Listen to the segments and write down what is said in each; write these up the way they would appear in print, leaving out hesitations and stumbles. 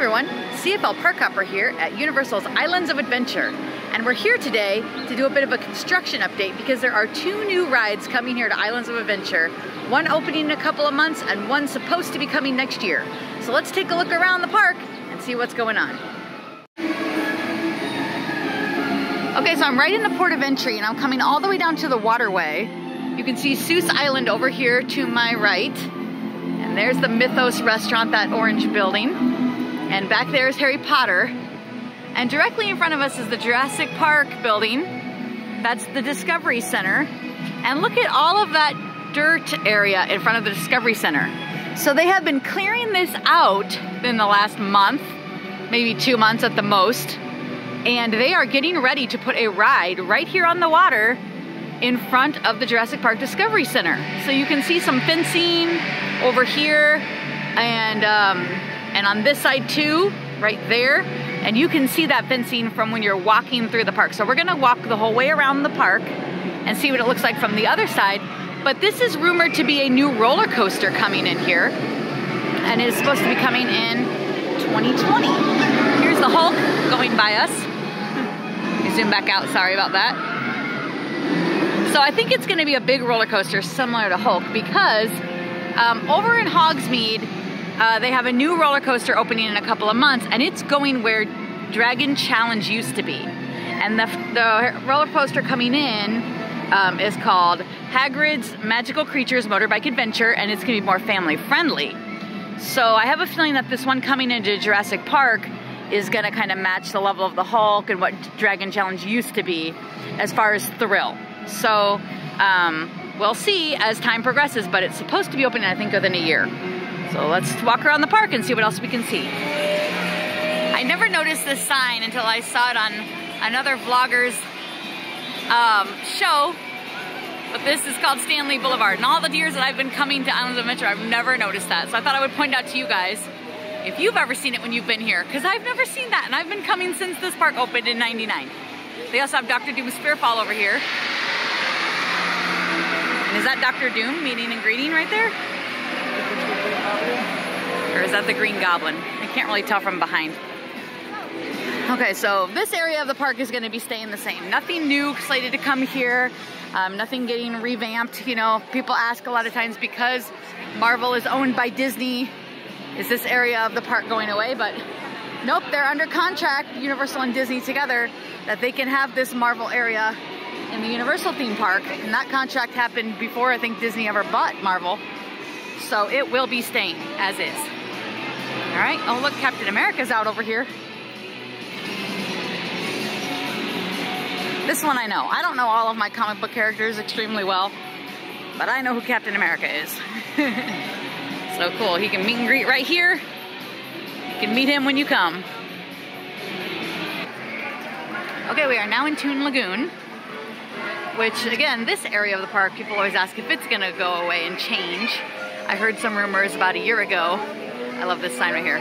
everyone, CFL Park Hopper here at Universal's Islands of Adventure. And we're here today to do a bit of a construction update because there are two new rides coming here to Islands of Adventure. One opening in a couple of months and one supposed to be coming next year. So let's take a look around the park and see what's going on. Okay, so I'm right in the port of entry and I'm coming all the way down to the waterway. You can see Seuss Island over here to my right. And there's the Mythos restaurant, that orange building. And back there is Harry Potter. And directly in front of us is the Jurassic Park building. That's the Discovery Center. And look at all of that dirt area in front of the Discovery Center. So they have been clearing this out in the last month, maybe 2 months at the most. And they are getting ready to put a ride right here on the water in front of the Jurassic Park Discovery Center. So you can see some fencing over here and on this side too, right there. And you can see that fencing from when you're walking through the park. So we're gonna walk the whole way around the park and see what it looks like from the other side. But this is rumored to be a new roller coaster coming in here. And it is supposed to be coming in 2020. Here's the Hulk going by us. Let me zoom back out, sorry about that. So I think it's gonna be a big roller coaster similar to Hulk because over in Hogsmeade, they have a new roller coaster opening in a couple of months, and it's going where Dragon Challenge used to be. And the roller coaster coming in is called Hagrid's Magical Creatures Motorbike Adventure, and it's gonna be more family friendly. So I have a feeling that this one coming into Jurassic Park is gonna kind of match the level of the Hulk and what Dragon Challenge used to be as far as thrill. So we'll see as time progresses, but it's supposed to be opening, I think, within a year. So let's walk around the park and see what else we can see. I never noticed this sign until I saw it on another vlogger's show, but this is called Stanley Boulevard. And all the years that I've been coming to Islands of Adventure, I've never noticed that. So I thought I would point out to you guys if you've ever seen it when you've been here, because I've never seen that, and I've been coming since this park opened in '99. They also have Dr. Doom's Spearfall over here. And is that Dr. Doom meeting and greeting right there? Or is that the Green Goblin? I can't really tell from behind. Okay, so this area of the park is going to be staying the same. Nothing new slated to come here. Nothing getting revamped. You know, people ask a lot of times because Marvel is owned by Disney, is this area of the park going away? But nope, they're under contract, Universal and Disney together, that they can have this Marvel area in the Universal theme park. And that contract happened before I think Disney ever bought Marvel. So it will be staying as is. All right, oh look, Captain America's out over here. This one I know. I don't know all of my comic book characters extremely well, but I know who Captain America is. So cool, he can meet and greet right here. You can meet him when you come. Okay, we are now in Toon Lagoon, which again, this area of the park, people always ask if it's gonna go away and change. I heard some rumors about a year ago. I love this sign right here.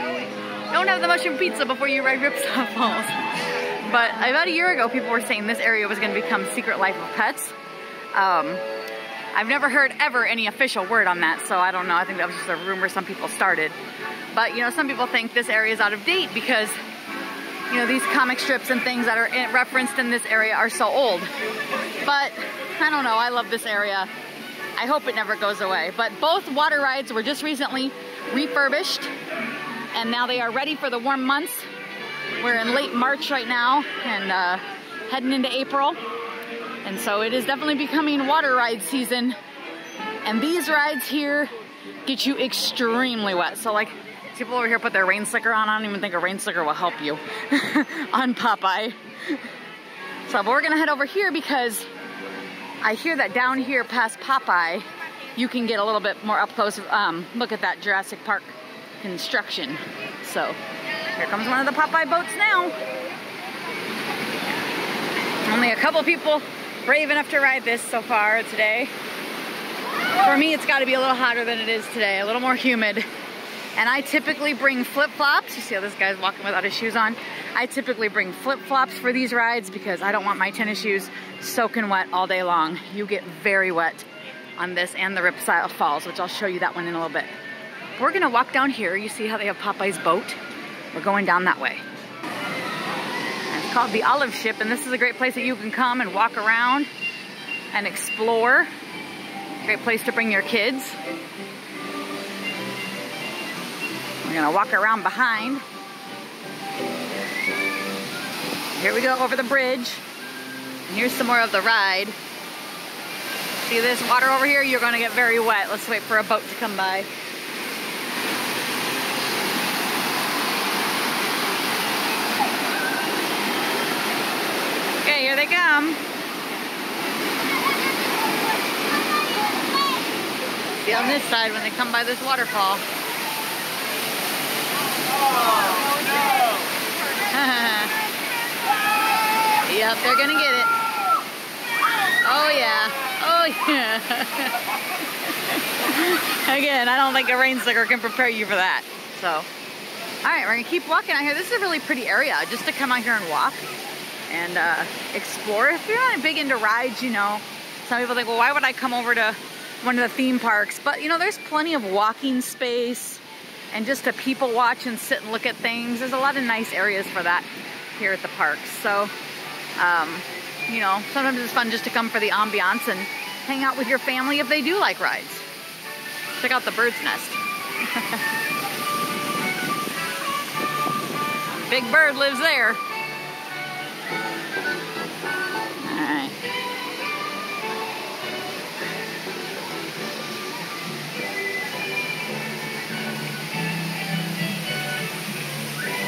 Don't have the mushroom pizza before you ride Ripsaw Falls. But about a year ago, people were saying this area was gonna become Secret Life of Pets. I've never heard ever any official word on that, so I don't know. I think that was just a rumor some people started. But you know, some people think this area is out of date because you know, these comic strips and things that are referenced in this area are so old. But I don't know, I love this area. I hope it never goes away. But both water rides were just recently refurbished and now they are ready for the warm months. We're in late March right now and heading into April. And so it is definitely becoming water ride season. And these rides here get you extremely wet. So like, people over here put their rain slicker on. I don't even think a rain slicker will help you on Popeye. So, but we're gonna head over here because I hear that down here past Popeye, you can get a little bit more up close. Look at that Jurassic Park construction. So, here comes one of the Popeye boats now. Only a couple people brave enough to ride this so far today. For me, it's gotta be a little hotter than it is today, a little more humid. And I typically bring flip-flops. You see how this guy's walking without his shoes on? I typically bring flip-flops for these rides because I don't want my tennis shoes soaking wet all day long. You get very wet on this and the Ripsaw Falls, which I'll show you that one in a little bit. We're gonna walk down here. You see how they have Popeye's boat? we're going down that way. And it's called the Olive Ship, and this is a great place that you can come and walk around and explore. Great place to bring your kids. We're gonna walk around behind. Here we go over the bridge. And here's some more of the ride. See this water over here? You're gonna get very wet. Let's wait for a boat to come by. Okay, here they come. See on this side when they come by this waterfall. Oh, no. Yep, they're gonna get it. Oh yeah, oh yeah. Again, I don't think a rain slicker can prepare you for that. So, all right, we're gonna keep walking out here. This is a really pretty area just to come out here and walk and explore. If you're not big into rides, you know, some people think, well, why would I come over to one of the theme parks? But you know, there's plenty of walking space and just to people watch and sit and look at things. There's a lot of nice areas for that here at the parks. So, you know, sometimes it's fun just to come for the ambiance and hang out with your family if they do like rides. Check out the bird's nest. Big bird lives there. All right.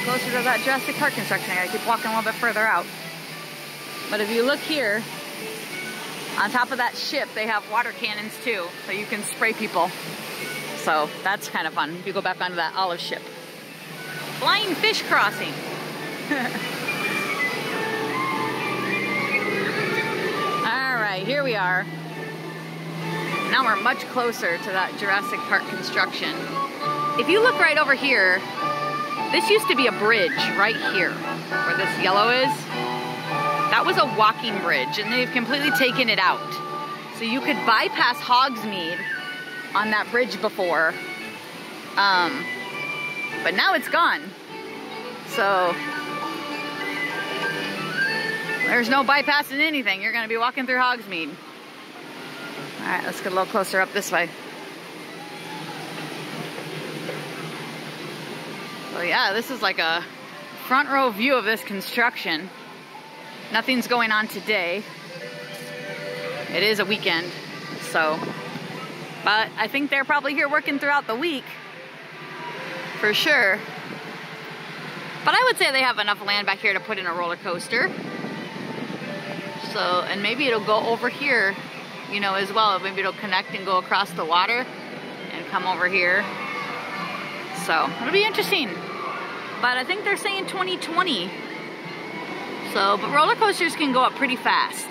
Closer to that Jurassic Park construction, I gotta keep walking a little bit further out. But if you look here, on top of that ship, they have water cannons too, so you can spray people. So that's kind of fun if you go back onto that Olive Ship. Flying fish crossing. All right, here we are. Now we're much closer to that Jurassic Park construction. If you look right over here, this used to be a bridge right here, where this yellow is. That was a walking bridge, and they've completely taken it out. So you could bypass Hogsmeade on that bridge before, but now it's gone. So there's no bypassing anything. You're gonna be walking through Hogsmeade. All right, let's get a little closer up this way. So yeah, this is like a front row view of this construction. Nothing's going on today. It is a weekend, so, but I think they're probably here working throughout the week, for sure. But I would say they have enough land back here to put in a roller coaster. So, and maybe it'll go over here, you know, as well. Maybe it'll connect and go across the water and come over here. So, it'll be interesting. But I think they're saying 2020. So, but roller coasters can go up pretty fast,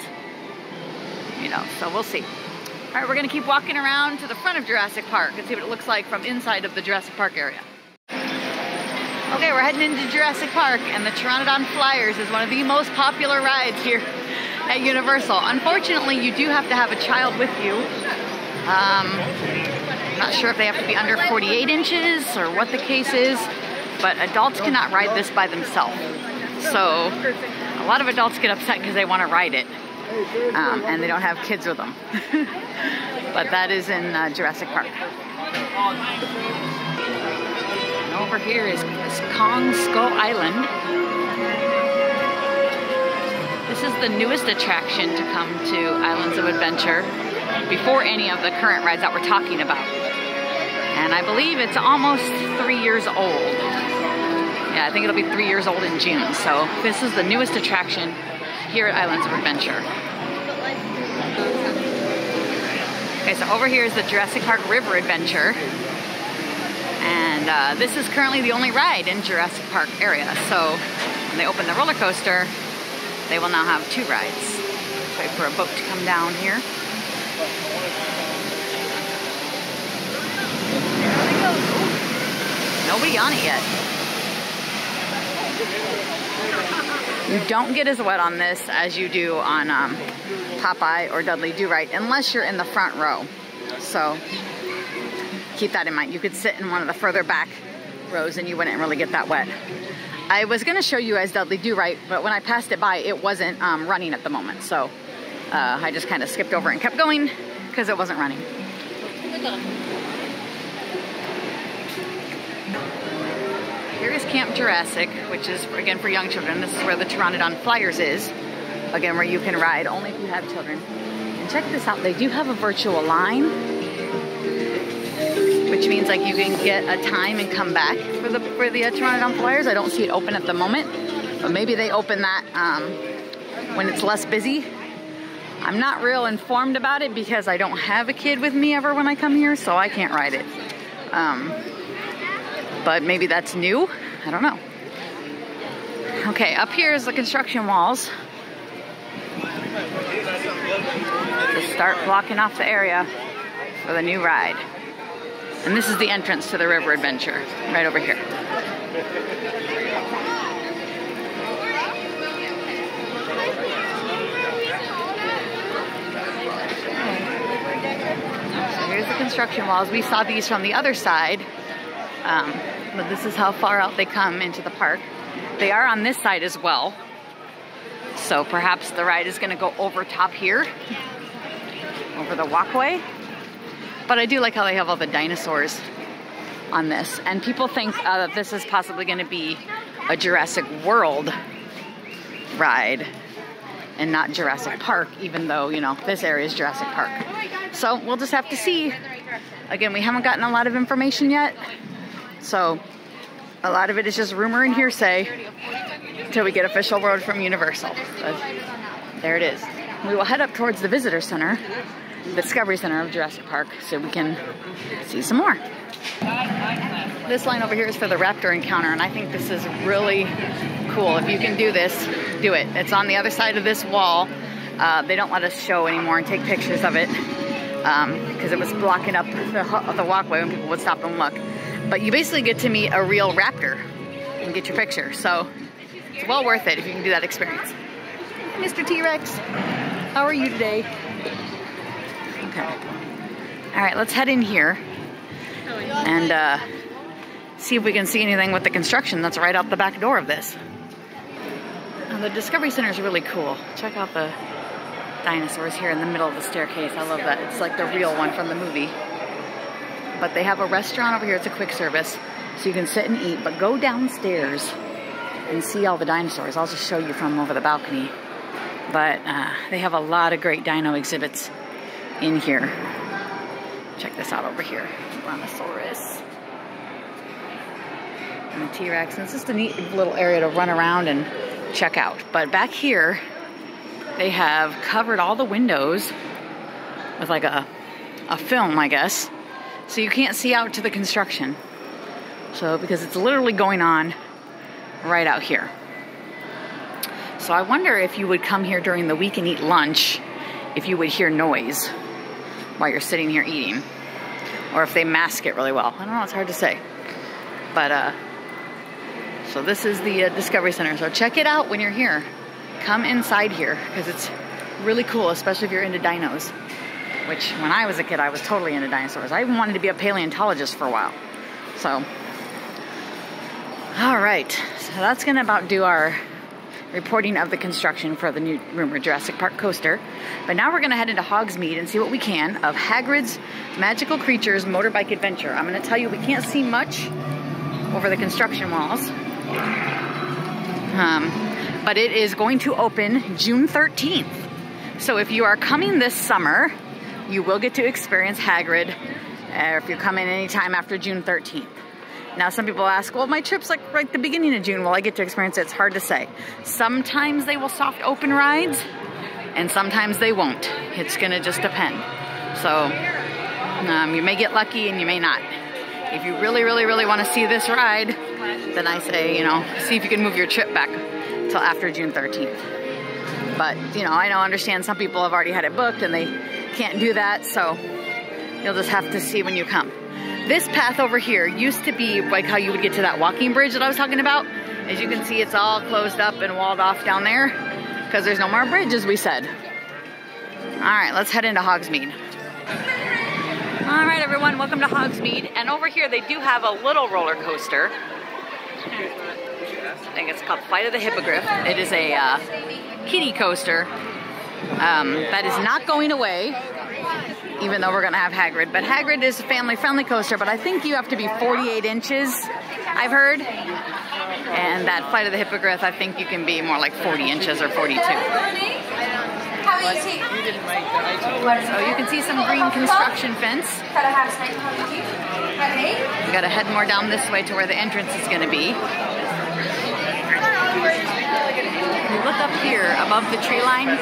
you know, so we'll see. All right, we're gonna keep walking around to the front of Jurassic Park and see what it looks like from inside of the Jurassic Park area. Okay, we're heading into Jurassic Park, and the Pteranodon Flyers is one of the most popular rides here at Universal. Unfortunately, you do have to have a child with you. I'm not sure if they have to be under 48 inches or what the case is, but adults cannot ride this by themselves. So, a lot of adults get upset because they want to ride it, and they don't have kids with them. But that is in Jurassic Park. And over here is Kong Skull Island. This is the newest attraction to come to Islands of Adventure before any of the current rides that we're talking about. And I believe it's almost 3 years old. Yeah, I think it'll be 3 years old in June. So this is the newest attraction here at Islands of Adventure. Okay, so over here is the Jurassic Park River Adventure. And this is currently the only ride in Jurassic Park area. So when they open the roller coaster, they will now have 2 rides. Let's wait for a boat to come down here. There we go. Nobody on it yet. You don't get as wet on this as you do on Popeye or Dudley Do-Right unless you're in the front row. So keep that in mind. You could sit in one of the further back rows and you wouldn't really get that wet. I was gonna show you guys Dudley Do Right, but when I passed it by, it wasn't running at the moment. So I just kind of skipped over and kept going because it wasn't running. Here is Camp Jurassic, which is, again, for young children. This is where the Pteranodon Flyers is. Again, where you can ride only if you have children. And check this out, they do have a virtual line, which means like you can get a time and come back for the Pteranodon Flyers. I don't see it open at the moment, but maybe they open that when it's less busy. I'm not real informed about it because I don't have a kid with me ever when I come here, so I can't ride it. But maybe that's new. I don't know. Okay, up here is the construction walls. To start blocking off the area for the new ride. And this is the entrance to the river adventure, right over here. So here's the construction walls. We saw these from the other side. But this is how far out they come into the park. They are on this side as well. So perhaps the ride is going to go over top here, over the walkway. But I do like how they have all the dinosaurs on this. And people think that this is possibly going to be a Jurassic World ride and not Jurassic Park, even though, you know, this area is Jurassic Park. So we'll just have to see. Again, we haven't gotten a lot of information yet. So a lot of it is just rumor and hearsay until we get official word from Universal. But there it is. We will head up towards the visitor center, the Discovery Center of Jurassic Park, so we can see some more. This line over here is for the raptor encounter, and I think this is really cool. If you can do this, do it. It's on the other side of this wall. They don't let us show anymore and take pictures of it because it was blocking up the walkway when people would stop and look. But you basically get to meet a real raptor and get your picture. So it's well worth it if you can do that experience. Mr. T-Rex, how are you today? Okay. All right, let's head in here and see if we can see anything with the construction that's right out the back door of this. Now, the Discovery Center is really cool. Check out the dinosaurs here in the middle of the staircase. I love that. It's like the real one from the movie. But they have a restaurant over here. It's a quick service, so you can sit and eat. But go downstairs and see all the dinosaurs. I'll just show you from over the balcony. But they have a lot of great dino exhibits in here. Check this out over here. Brontosaurus. And the T-Rex. And it's just a neat little area to run around and check out. But back here, they have covered all the windows with like a film, I guess. So you can't see out to the construction. So, because it's literally going on right out here. So I wonder if you would come here during the week and eat lunch, if you would hear noise while you're sitting here eating. Or if they mask it really well. I don't know, it's hard to say. But, so this is the Discovery Center. So check it out when you're here. Come inside here, because it's really cool, especially if you're into dinos. Which, when I was a kid, I was totally into dinosaurs. I even wanted to be a paleontologist for a while. So, all right. So that's going to about do our reporting of the construction for the new rumored Jurassic Park coaster. But now we're going to head into Hogsmeade and see what we can of Hagrid's Magical Creatures Motorbike Adventure. I'm going to tell you we can't see much over the construction walls. But it is going to open June 13th. So if you are coming this summer, you will get to experience Hagrid if you're coming anytime after June 13th. Now, some people ask, well, my trip's like right at the beginning of June. Will I get to experience it? It's hard to say. Sometimes they will soft open rides, and sometimes they won't. It's going to just depend. So you may get lucky and you may not. If you really, really, really want to see this ride, then I say, you know, see if you can move your trip back till after June 13th. But, you know, I understand some people have already had it booked and they can't do that, so you'll just have to see when you come. This path over here used to be like how you would get to that walking bridge that I was talking about. As you can see, it's all closed up and walled off down there because there's no more bridge, as we said. All right, let's head into Hogsmeade. All right, everyone, welcome to Hogsmeade. And over here, they do have a little roller coaster. I think it's called Flight of the Hippogriff. It is a kiddie coaster that is not going away, even though we're gonna have Hagrid. But Hagrid is a family-friendly coaster, but I think you have to be 48 inches, I've heard. And that Flight of the Hippogriff, I think you can be more like 40 inches or 42. So you can see some green construction fence. We gotta head more down this way to where the entrance is gonna be. If you look up here above the tree line,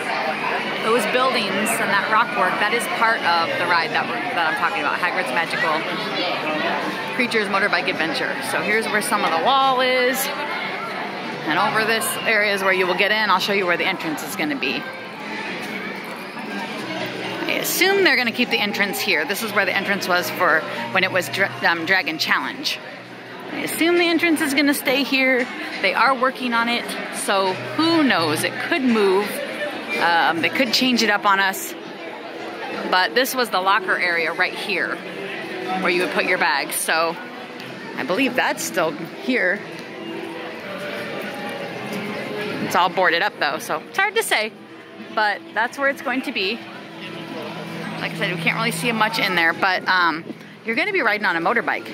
those buildings and that rock work, that is part of the ride that I'm talking about, Hagrid's Magical Creatures Motorbike Adventure. So here's where some of the wall is, and over this area is where you will get in. I'll show you where the entrance is going to be. I assume they're going to keep the entrance here. This is where the entrance was for when it was Dragon Challenge. I assume the entrance is going to stay here. They are working on it, so who knows? It could move. They could change it up on us. But this was the locker area right here, where you would put your bags. So I believe that's still here. It's all boarded up though, so it's hard to say. But that's where it's going to be. Like I said, we can't really see much in there, but you're going to be riding on a motorbike.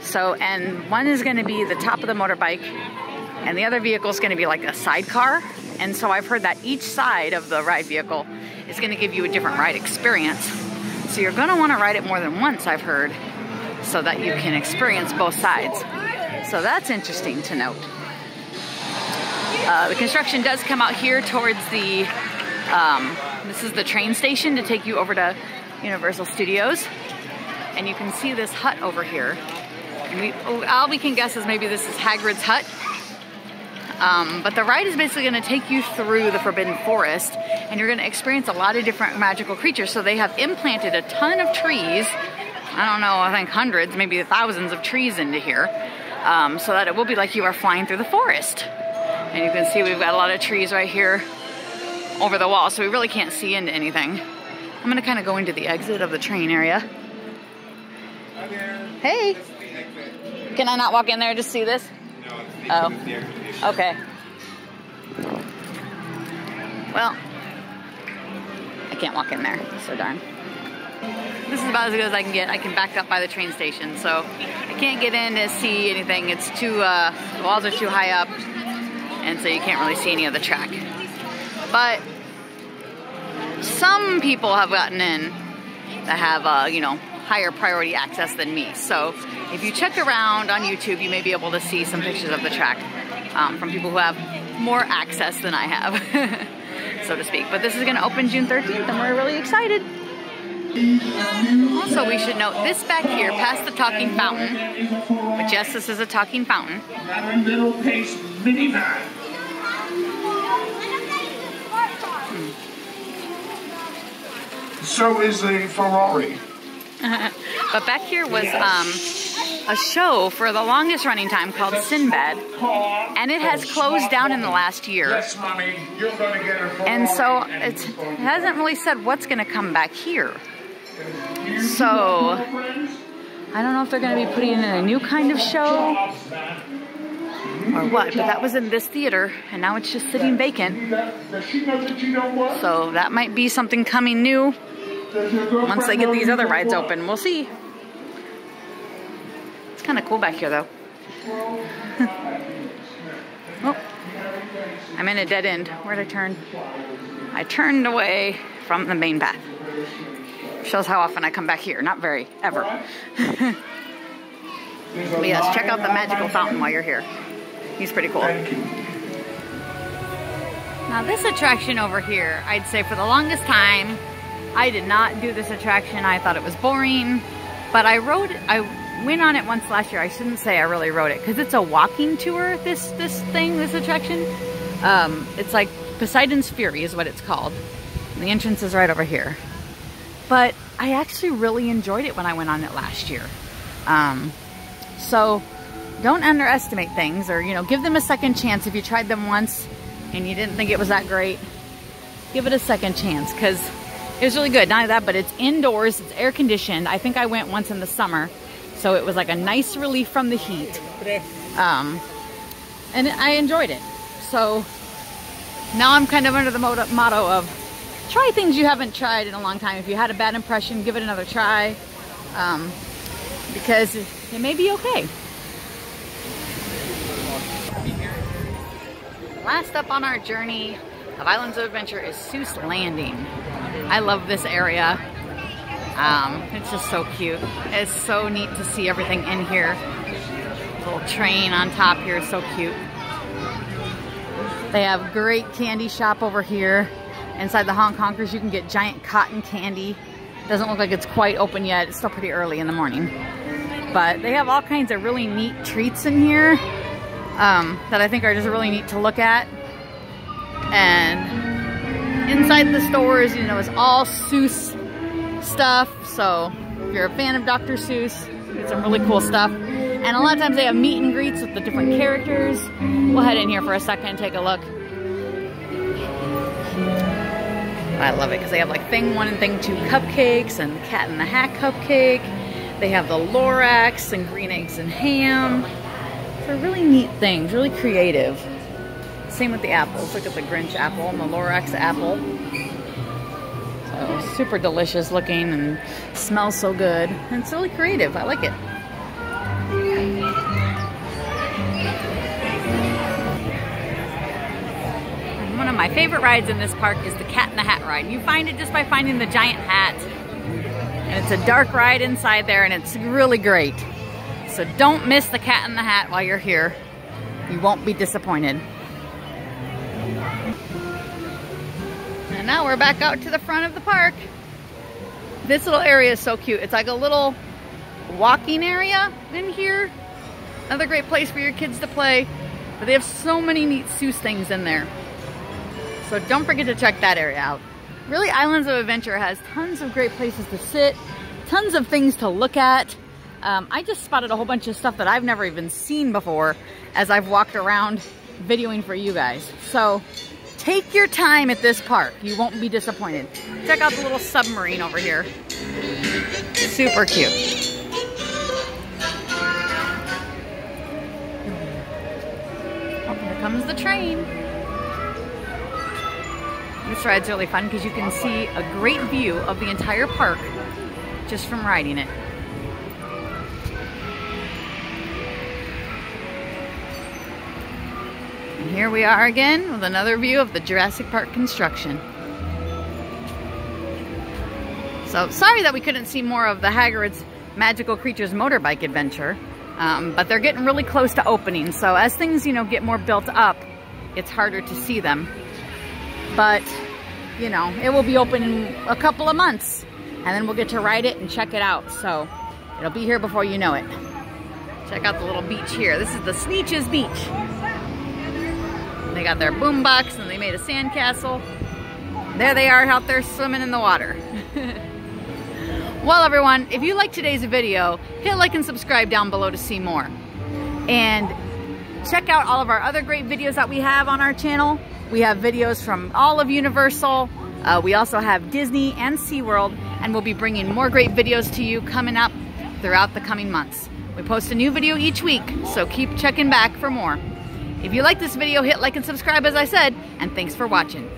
So, and one is going to be the top of the motorbike, and the other vehicle is going to be like a sidecar. And so I've heard that each side of the ride vehicle is going to give you a different ride experience. So you're going to want to ride it more than once, I've heard, so that you can experience both sides. So that's interesting to note. The construction does come out here towards the, this is the train station to take you over to Universal Studios. And you can see this hut over here. And all we can guess is maybe this is Hagrid's hut. But the ride is basically going to take you through the Forbidden Forest, and you're going to experience a lot of different magical creatures. So they have implanted a ton of trees. I don't know, I think hundreds, maybe thousands of trees into here, so that it will be like you are flying through the forest. And you can see we've got a lot of trees right here over the wall, so we really can't see into anything. I'm going to kind of go into the exit of the train area. Hey! Can I not walk in there to see this? Oh. Okay. Well, I can't walk in there, so darn. This is about as good as I can get. I can back up by the train station, so I can't get in to see anything. It's too, the walls are too high up, and so you can't really see any of the track. But some people have gotten in that have, you know, higher priority access than me. So if you check around on YouTube, you may be able to see some pictures of the track from people who have more access than I have, so to speak. But this is going to open June 13th, and we're really excited. Also, we should note this back here, past the talking fountain, but yes, this is a talking fountain. So is the Ferrari. But back here was a show for the longest running time called Sinbad, and it has closed down in the last year. And so it hasn't really said what's going to come back here. So I don't know if they're going to be putting in a new kind of show or what, but that was in this theater, and now it's just sitting vacant. So that might be something coming new once they get these other rides open. We'll see. It's kind of cool back here, though. Oh, I'm in a dead end. Where'd I turn? I turned away from the main path. Shows how often I come back here. Not very, ever. But yes, check out the magical fountain while you're here. He's pretty cool. Now this attraction over here, I'd say for the longest time, I did not do this attraction. I thought it was boring, but I went on it once last year. I shouldn't say I really rode it, because it's a walking tour, this attraction. It's like Poseidon's Fury is what it's called. And the entrance is right over here. But I actually really enjoyed it when I went on it last year. So don't underestimate things, or, you know, give them a second chance. If you tried them once and you didn't think it was that great, give it a second chance, because it was really good. Not only that, but it's indoors, it's air conditioned. I think I went once in the summer, so it was like a nice relief from the heat. and I enjoyed it. So now I'm kind of under the motto of try things you haven't tried in a long time. If you had a bad impression, give it another try, because it may be okay. Last up on our journey of Islands of Adventure is Seuss Landing. I love this area. It's just so cute. It's so neat to see everything in here. Little train on top here is so cute. They have great candy shop over here. Inside the Hong Kongers you can get giant cotton candy. Doesn't look like it's quite open yet. It's still pretty early in the morning. But they have all kinds of really neat treats in here that I think are just really neat to look at. And inside the stores, you know, it's all Seuss stuff. So if you're a fan of Dr. Seuss, you get some really cool stuff. And a lot of times they have meet and greets with the different characters. We'll head in here for a second and take a look. I love it because they have like Thing 1 and Thing 2 cupcakes and Cat in the Hat cupcake. They have the Lorax and green eggs and ham. They're really neat things, really creative. Same with the apples. Look at the Grinch apple and the Lorax apple. So super delicious looking and smells so good. And it's really creative. I like it. And one of my favorite rides in this park is the Cat in the Hat ride. You find it just by finding the giant hat. And it's a dark ride inside there and it's really great. So don't miss the Cat in the Hat while you're here. You won't be disappointed. And now we're back out to the front of the park. This little area is so cute. It's like a little walking area in here. Another great place for your kids to play. But they have so many neat Seuss things in there. So don't forget to check that area out. Really, Islands of Adventure has tons of great places to sit, tons of things to look at. I just spotted a whole bunch of stuff that I've never even seen before as I've walked around videoing for you guys. So take your time at this park. You won't be disappointed. Check out the little submarine over here. Super cute. Oh, here comes the train. This ride's really fun because you can see a great view of the entire park just from riding it. And here we are again with another view of the Jurassic Park construction. So sorry that we couldn't see more of the Hagrid's Magical Creatures motorbike adventure, but they're getting really close to opening. So as things, you know, get more built up, it's harder to see them. But, you know, it will be open in a couple of months and then we'll get to ride it and check it out. So it'll be here before you know it. Check out the little beach here. This is the Sneetches Beach. They got their boombox and they made a sandcastle. There they are out there swimming in the water. Well, everyone, if you liked today's video, hit like and subscribe down below to see more. And check out all of our other great videos that we have on our channel. We have videos from all of Universal. We also have Disney and SeaWorld, and we'll be bringing more great videos to you coming up throughout the coming months. We post a new video each week, so keep checking back for more. If you like this video, hit like and subscribe as I said, and thanks for watching.